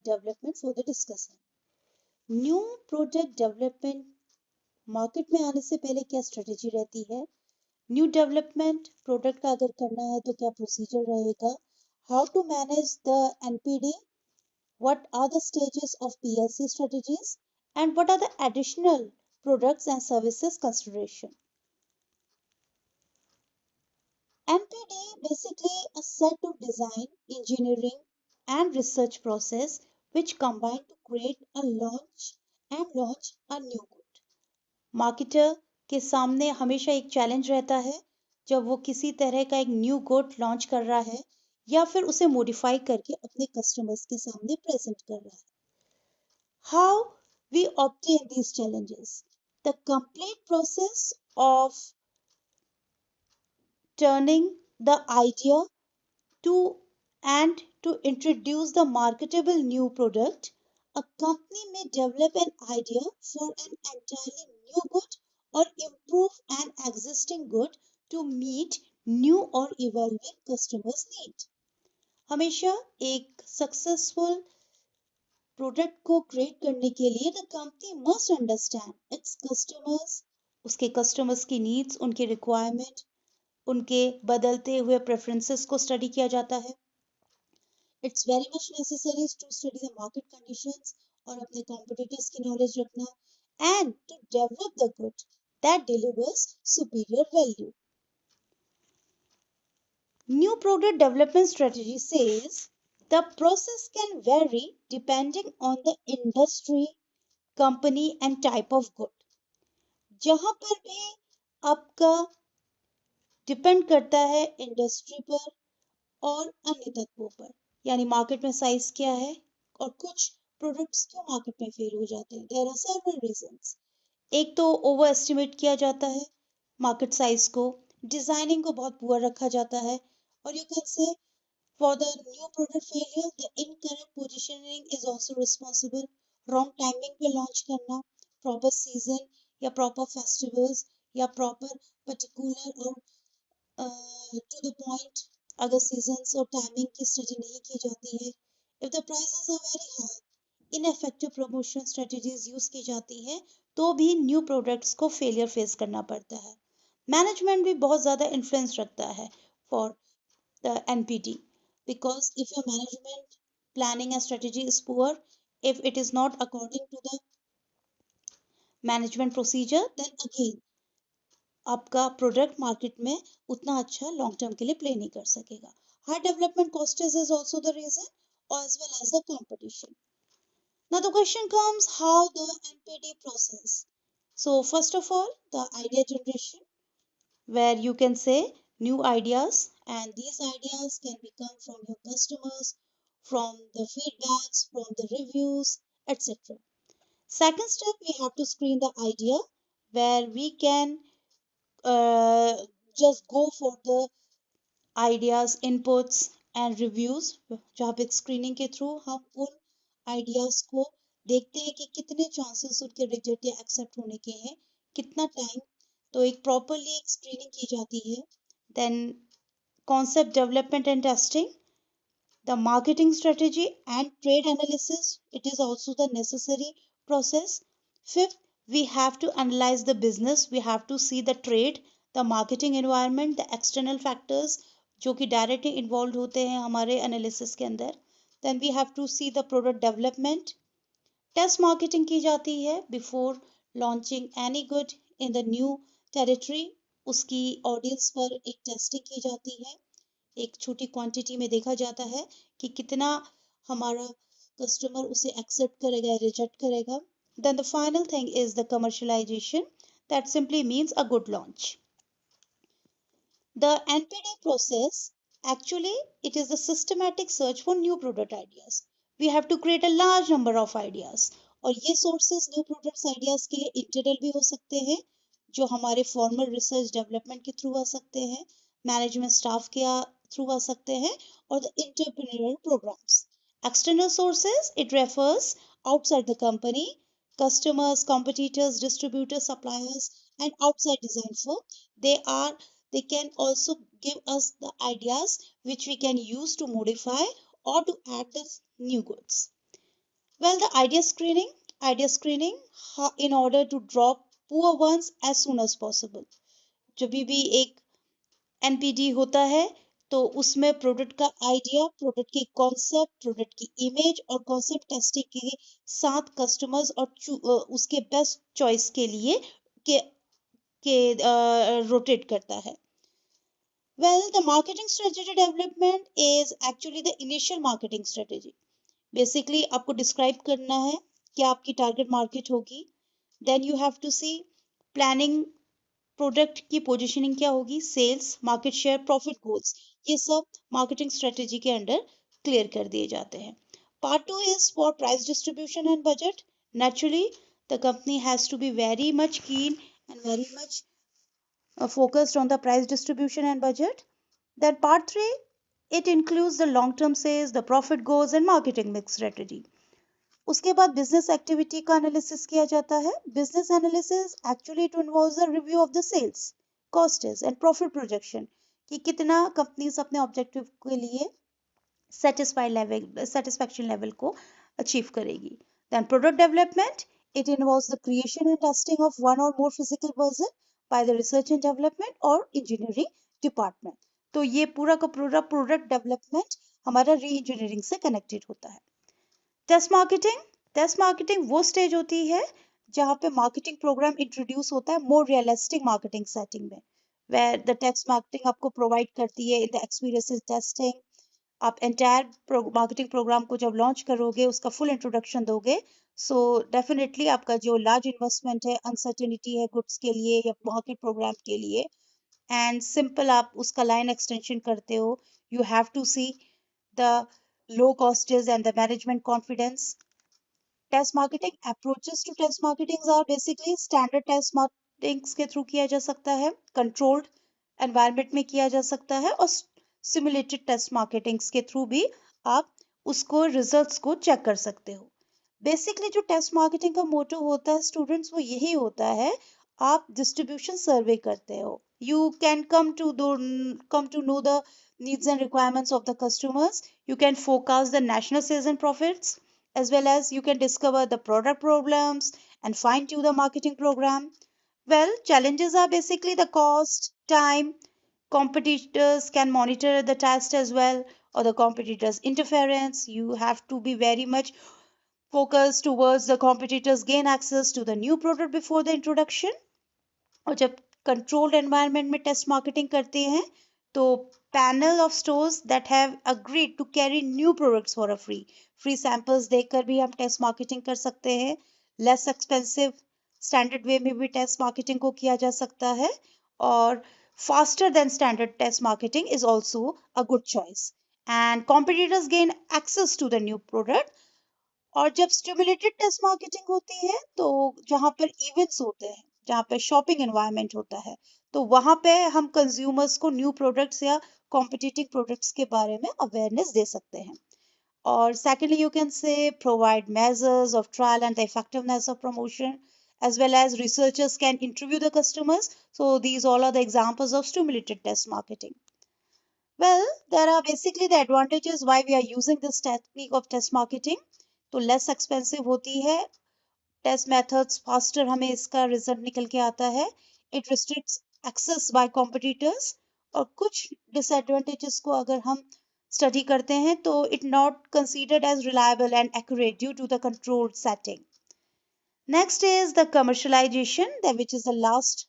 Development further discuss है। New product development market में आने से पहले क्या स्ट्रेटेजी रहती है? न्यू डेवलपमेंट प्रोडक्ट का अगर करना है तो क्या प्रोसीजर रहेगा? How to manage the NPD? What are the stages of PLC strategies? And what are the additional products and services consideration? NPD basically a set of design, engineering and research process which combine to create a launch a new good. Marketer के सामने हमेशा एक challenge रहता है जब वो किसी तरह का एक न्यू गुड लॉन्च कर रहा है या फिर उसे मॉडिफाई करके अपने कस्टमर्स के सामने प्रेजेंट कर रहा है। How we obtain these challenges? The complete process of turning the idea to and to introduce the marketable new product. A company may develop an idea for an entirely new good or improve an existing good to meet new or evolving customers' need. हमेशा एक successful product को create करने के लिए the company must understand its customers, उसके customers की needs, उनके requirement, उनके बदलते हुए प्रेफरेंसेस को स्टडी किया जाता है। It's very much necessary to study the market conditions और अपने कॉम्पिटिटर्स की नॉलेज रखना and to develop the good that delivers superior value. New product development strategy says the process can vary depending on the industry, company and type of good. जहां पर भी आपका depend करता है इंडस्ट्री पर और अन्य तत्वों पर, यानी मार्केट में साइज क्या है और कुछ प्रोडक्ट्स क्यों मार्केट में फेल हो जाते हैं। There are several reasons. एक तो ओवर एस्टिमेट किया जाता है मार्केट साइज को, डिजाइनिंग को बहुत पुअर रखा जाता है, और you can say for the new product failure, the incorrect positioning is also responsible. Wrong timing पे launch करना, proper season या proper festivals या proper particular और to the point अगर seasons और timing की study नहीं की जाती है, if the prices are very high, ineffective promotion strategies use की जाती है, तो भी new products को failure face करना पड़ता है। मैनेजमेंट भी बहुत ज़्यादा इन्फ्लुएंस रखता है for the NPD. Because if your management planning and strategy is poor, if it is not according to the management procedure, then again आपका प्रोडक्ट मार्केट में उतना अच्छा लॉन्ग टर्म के लिए प्ले नहीं कर सकेगा। High development costs is also the reason as well as the competition. Now the question comes, how the NPD process? So first of all, the idea generation, where you can say new ideas, and these ideas can become from your customers, from the feedbacks, from the reviews, etc. Second step, we have to screen the idea, where we can uh, just go for the ideas, inputs and reviews, जहाँ पे screening के through हम उन ideas को देखते हैं कि कितने चांसेस उनके रिजेक्ट या एक्सेप्ट होने के हैं, कितना टाइम, तो एक प्रॉपरली एक स्क्रीनिंग की जाती है। Then concept development and testing, the marketing strategy and trade analysis, it is also the necessary process. Fifth, we have to analyze the business, we have to see the trade, the marketing environment, the external factors जो कि directly involve होते हैं हमारे analysis के अंदर। Then we have to see the product development, test marketing की जाती है before launching any good in the new territory, उसकी ऑडियंस पर एक टेस्टिंग की जाती है, एक छोटी क्वांटिटी में देखा जाता है कि कितना हमारा कस्टमर उसे एक्सेप्ट करेगा या रिजेक्ट करेगा। Then the final thing is the commercialisation, that simply means a good launch. The NPD process, actually it is the systematic search for new product ideas. We have to create a large number of ideas, और ये sources new products ideas के लिए internal भी हो सकते हैं, जो हमारे formal research development के थ्रू आ सकते हैं, management staff के थ्रू आ सकते हैं, और the entrepreneurial programs. External sources, it refers outside the company, customers, competitors, distributors, suppliers, and outside design firm. They can also give us the ideas which we can use to modify or to add the new goods. Well, the idea screening in order to drop poor ones as soon as possible. जब भी एक NPD होता है तो उसमें product का idea, product की concept, product की इमेज और कॉन्सेप्ट टेस्टिंग के साथ कस्टमर्स और उसके बेस्ट चॉइस के लिए के रोटेट करता है. Well, the marketing strategy development is actually the initial marketing strategy. Basically, आपको describe करना है क्या आपकी target market होगी. Then you have to see planning product की पोजीशनिंग क्या होगी, sales, market share, profit goals, ये सब मार्केटिंग स्ट्रेटेजी के अंडर क्लियर कर दिए जाते हैं. Part two is for price distribution and budget. Naturally the company has to be very much keen and very much focused on the price distribution and budget. Then part 3, it includes the long term sales, the profit goals and marketing mix strategy. उसके बाद business activity का analysis किया जाता है. Business analysis actually it involves the review of the sales, costs and profit projection कि कितना companies अपने objective के लिए सेटिस्फैक्शन लेवल को अचीव करेगी. Then product development, it involves the creation and testing of one और more physical version by the research and development और engineering department. तो ये पूरा का पूरा प्रोडक्ट डेवलपमेंट हमारा री इंजीनियरिंग से कनेक्टेड होता है. टेस्ट मार्केटिंग वो स्टेज होती है जहाँ पे मार्केटिंग प्रोग्राम इंट्रोड्यूस होता है मोर रियलिस्टिक मार्केटिंग सेटिंग में, वेयर द टेस्ट मार्केटिंग आपको प्रोवाइड करती है इन द एक्सपीरियंस टेस्टिंग. आप एंटायर मार्केटिंग प्रोग्राम को जब लॉन्च करोगे, उसका फुल इंट्रोडक्शन दोगे, सो डेफिनेटली आपका जो लार्ज इन्वेस्टमेंट है, अनसर्टेनिटी है गुड्स के लिए या मार्केट प्रोग्राम के लिए, एंड सिंपल आप उसका लाइन एक्सटेंशन करते हो. You have to see the low costs and the management confidence. Test marketing approaches to test marketing are basically standard test marketing के थ्रू किया जा सकता है, controlled environment में किया जा सकता है और simulated test marketing के थ्रू भी आप उसको results को चेक कर सकते हो. बेसिकली जो टेस्ट मार्केटिंग का मोटो होता है स्टूडेंट्स, वो यही होता है, आप डिस्ट्रीब्यूशन सर्वे करते हो. You can come to know the needs and requirements of the customers. You can forecast the national sales and profits, as well as you can discover the product problems and fine tune the marketing program. Well, challenges are basically the cost, time, competitors can monitor the test as well, or the competitors' interference. You have to be very much focused towards the competitors gain access to the new product before the introduction. और जब controlled environment में test marketing करते हैं तो panel of stores that have agreed to carry new products for a free samples देखकर भी हम test marketing कर सकते हैं. लेस एक्सपेंसिव स्टैंडर्ड वे में भी टेस्ट मार्केटिंग को किया जा सकता है और faster than standard test marketing is also a good choice. And competitors gain access to the new product. और जब स्टिमुलेटेड टेस्ट मार्केटिंग होती है तो जहाँ पर इवेंट्स होते हैं, जहाँ पे शॉपिंग एनवायरनमेंट होता है, तो वहाँ पे हम कंज्यूमर्स को न्यू प्रोडक्ट्स या कॉम्पिटिटिव प्रोडक्ट्स के बारे में अवेयरनेस दे सकते हैं. और secondly you can say provide measures of trial and the effectiveness of promotion as well as researchers can interview the customers. So these all are the examples of stimulated test marketing. Well, there are basically the advantages why we are using this technique of test marketing. तो less expensive होती है test methods, faster हमें इसका result निकल के आता है. It restricts access by competitors. और कुछ डिसएडवांटेजेस को अगर हम स्टडी करते हैं तो it not considered as reliable and accurate due to the controlled setting. Next is the commercialisation, which is the last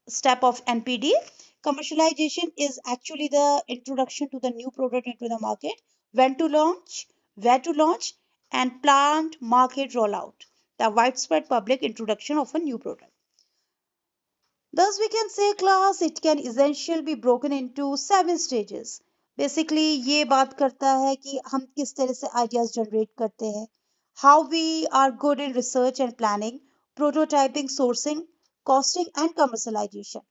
step of NPD. Commercialization is actually the introduction to the new product into the market, when to launch, where to launch, and planned market rollout, the widespread public introduction of a new product. Thus, we can say, class, it can essentially be broken into 7 stages. Basically, ये बात करता है कि हम किस तरह से ideas generate करते हैं, how we are good in research and planning, prototyping, sourcing, costing, and commercialization.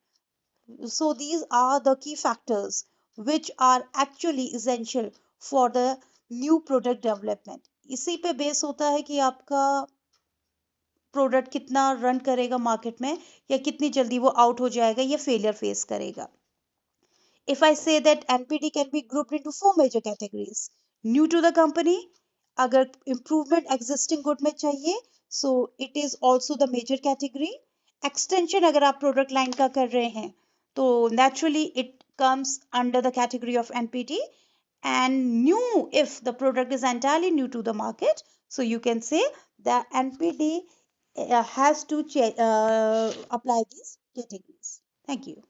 So these are the key factors which are actually essential for the new product development. इसी पे बेस होता है कि आपका product कितना run करेगा market में या कितनी जल्दी वो आउट हो जाएगा या फेलियर फेस करेगा. If I say that NPD can be grouped into 4 major categories: new to the company, अगर इम्प्रूवमेंट एग्जिस्टिंग गुड में चाहिए, so it is also the major category. Extension अगर आप प्रोडक्ट लाइन का कर रहे हैं तो naturally it comes under the category of NPD. And new, if the product is entirely new to the market, so you can say that NPD has to apply these categories. Thank you.